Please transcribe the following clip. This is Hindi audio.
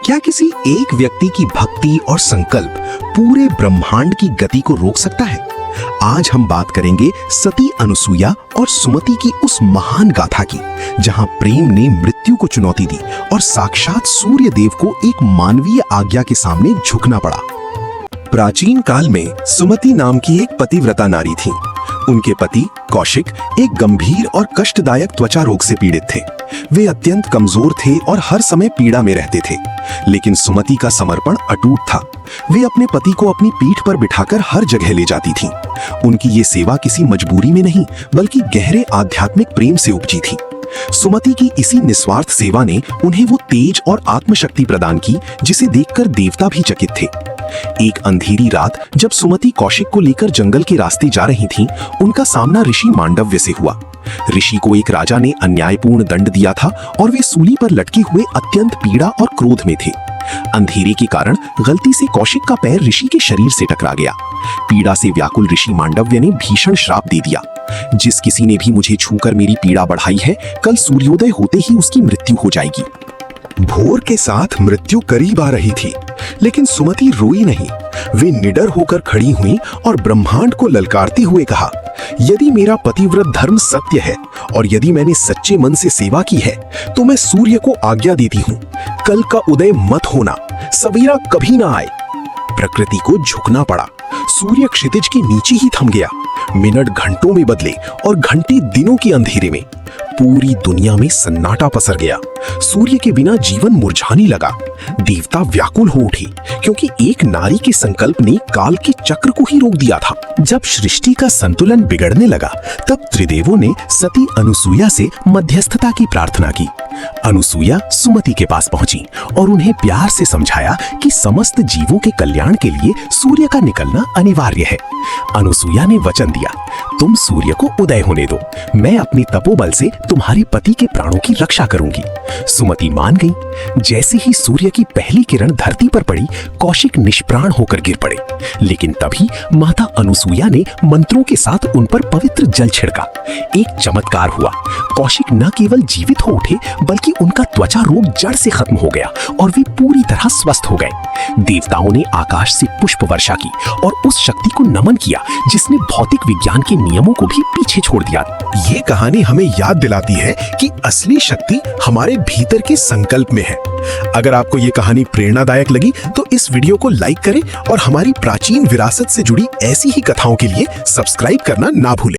क्या किसी एक व्यक्ति की भक्ति और संकल्प पूरे ब्रह्मांड की गति को रोक सकता है? आज हम बात करेंगे सती अनुसुईया और सुमति की उस महान गाथा की, जहां प्रेम ने मृत्यु को चुनौती दी और साक्षात सूर्य देव को एक मानवीय आज्ञा के सामने झुकना पड़ा। प्राचीन काल में सुमति नाम की एक पतिव्रता नारी थी। उनके पति कौशिक एक गंभीर और कष्टदायक त्वचा रोग से पीड़ित थे। वे अत्यंत कमजोर थे और हर समय पीड़ा में रहते थे, लेकिन सुमति का समर्पण अटूट था। वे अपने पति को अपनी पीठ पर बिठाकर हर जगह ले जाती थीं। उनकी ये सेवा किसी मजबूरी में नहीं, बल्कि गहरे आध्यात्मिक प्रेम से उपजी थी। सुमति की इसी निस्वार्थ सेवा ने उन्हें वो तेज और आत्मशक्ति प्रदान की जिसे देखकर देवता भी चकित थे। एक अंधेरी रात जब सुमति कौशिक को लेकर जंगल के रास्ते जा रही थीं, उनका सामना ऋषि मांडव्य से हुआ। ऋषि को एक राजा ने अन्यायपूर्ण दंड दिया था और वे सूली पर लटके हुए अत्यंत पीड़ा और क्रोध में थे। अंधेरे के कारण गलती से कौशिक का पैर ऋषि के शरीर से टकरा गया। पीड़ा से व्याकुल ऋषि मांडव्य ने भीषण श्राप दे दिया, जिस किसी ने भी मुझे छूकर मेरी पीड़ा बढ़ाई है, कल सूर्योदय होते ही उसकी मृत्यु हो जाएगी। भोर के साथ मृत्यु करीब आ रही थी, लेकिन सुमति रोई नहीं। वे निडर होकर खड़ी हुई और ब्रह्मांड को ललकारते हुए कहा, यदि मेरा पतिव्रत धर्म सत्य है और यदि मैंने सच्चे मन से सेवा की है, तो मैं सूर्य को आज्ञा देती हूँ, कल का उदय मत होना, सवेरा कभी ना आए। प्रकृति को झुकना पड़ा। सूर्य क्षितिज के नीचे ही थम गया। मिनट घंटों में बदले और घंटे दिनों के अंधेरे में पूरी दुनिया में सन्नाटा पसर गया। सूर्य के बिना जीवन मुरझाने लगा। देवता व्याकुल हो उठे, क्योंकि एक नारी के संकल्प ने काल के चक्र को ही रोक दिया था। जब सृष्टि का संतुलन बिगड़ने लगा, तब त्रिदेवों ने सती अनुसुईया से मध्यस्थता की प्रार्थना की। अनुसुईया सुमति के पास पहुंची और उन्हें प्यार से समझाया कि समस्त जीवों के कल्याण के लिए सूर्य का निकलना अनिवार्य है। अनुसुईया ने वचन दिया, तुम सूर्य को उदय होने दो, मैं अपनी तपोबल से तुम्हारे पति के प्राणों की रक्षा करूंगी। सुमति मान गई। जैसे ही सूर्य की पहली किरण धरती पर पड़ी, कौशिक निष्प्राण होकर गिर पड़े। लेकिन तभी माता अनुसुईया ने मंत्रों के साथ उन पर पवित्र जल छिड़का। एक चमत्कार हुआ। कौशिक न केवल जीवित हो उठे, बल्कि उनका त्वचा रोग जड़ से खत्म हो गया और वे पूरी तरह स्वस्थ हो गए। देवताओं ने आकाश से पुष्प वर्षा की और उस शक्ति को नमन किया जिसने भौतिक विज्ञान के नियमों को भी पीछे छोड़ दिया। ये कहानी हमें याद दिलाती है कि असली शक्ति हमारे भीतर के संकल्प में है। अगर आपको ये कहानी प्रेरणादायक लगी तो इस वीडियो को लाइक करें और हमारी प्राचीन विरासत से जुड़ी ऐसी ही कथाओं के लिए सब्सक्राइब करना ना भूलें।